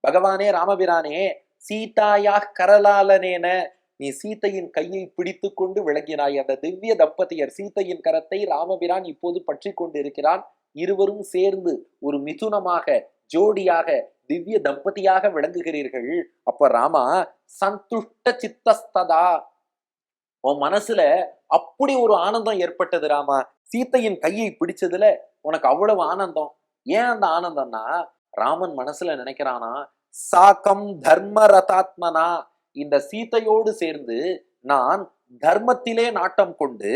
பகவானே ராமபிரானே சீதாயா கரலாலனேன நீ சீத்தையின் கையை பிடித்து கொண்டு விளங்கினாய். அந்த திவ்ய தம்பதியர் சீத்தையின் கரத்தை ராமபிரான் இப்போது பற்றி கொண்டிருக்கிறான். இருவரும் சேர்ந்து ஒரு மிதுனமாக ஜோடியாக திவ்ய தம்பதியாக விளங்குகிறீர்கள். அப்ப ராமா சந்துஷ்ட சித்தஸ்ததா, உன் மனசுல அப்படி ஒரு ஆனந்தம் ஏற்பட்டது ராமா. சீத்தையின் கையை பிடிச்சதுல உனக்கு அவ்வளவு ஆனந்தம். ஏன் அந்த ஆனந்தம்னா, ராமன் மனசுல நினைக்கிறானா, சாக்கம் தர்ம ரதாத்மனா, இந்த சீத்தையோடு சேர்ந்து நான் தர்மத்திலே நாட்டம் கொண்டு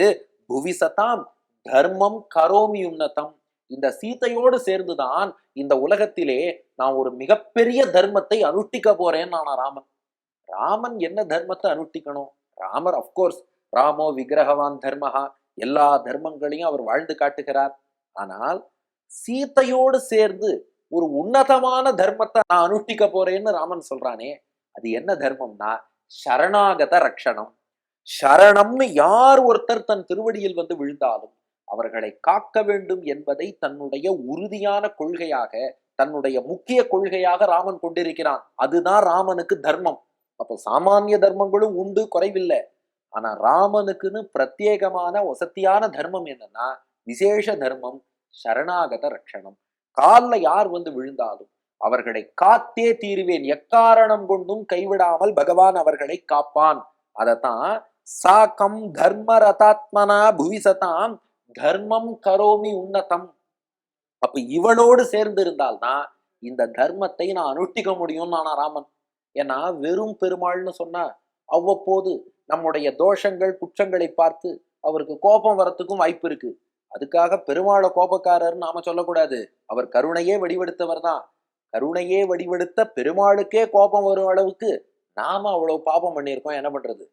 புவிசதாம் தர்மம் கரோமி உன்னதம், இந்த சீத்தையோடு சேர்ந்துதான் இந்த உலகத்திலே நான் ஒரு மிகப்பெரிய தர்மத்தை அனுஷ்டிக்க போறேன் நானா ராமன். ராமன் என்ன தர்மத்தை அனுஷ்டிக்கணும்? ராமர் அப்கோர்ஸ் ராமோ விக்கிரகவான் தர்மஹா, எல்லா தர்மங்களையும் அவர் வாழ்ந்து காட்டுகிறார். ஆனால் சீத்தையோடு சேர்ந்து ஒரு உன்னதமான தர்மத்தை நான் அனுஷ்டிக்க போறேன்னு ராமன் சொல்றானே, அது என்ன தர்மம்னா சரணாகத ரக்ஷணம். சரணம்னு யார் ஒருத்தர் தன் திருவடியில் வந்து விழுந்தாலும் அவர்களை காக்க வேண்டும் என்பதை தன்னுடைய உறுதியான கொள்கையாக, தன்னுடைய முக்கிய கொள்கையாக ராமன் கொண்டிருக்கிறான். அதுதான் ராமனுக்கு தர்மம். அப்போ சாமானிய தர்மங்களும் உண்டு, குறைவில்லை. ஆனா ராமனுக்குன்னு பிரத்யேகமான வசத்தியான தர்மம் என்னன்னா விசேஷ தர்மம் சரணாகத ரக்ஷணம். கால்ல யார் வந்து விழுந்தாலும் அவர்களை காத்தே தீருவேன், எக்காரணம் கொண்டும் கைவிடாமல் பகவான் அவர்களை காப்பான். அதத்தான் சாக்கம் தர்ம ரதாத்மனா புவிசதாம் தர்மம் கரோமி உன்னதம். அப்ப இவளோடு சேர்ந்து இருந்தால்தான் இந்த தர்மத்தை நான் அனுஷ்டிக்க முடியும் நானா ராமன். ஏன்னா வெறும் பெருமாள்னு சொன்னா அவ்வப்போது நம்முடைய தோஷங்கள் குற்றங்களை பார்த்து அவருக்கு கோபம் வரத்துக்கும் வாய்ப்பு இருக்கு. அதுக்காக பெருமாளை கோபக்காரர் நாம சொல்லக்கூடாது. அவர் கருணையே வடிவெடுத்தவர் தான். கருணையே வடிவெடுத்த பெருமாளுக்கே கோபம் வரும் அளவுக்கு நாம அவ்வளவு பாபம் பண்ணியிருக்கோம். என்ன பண்றது?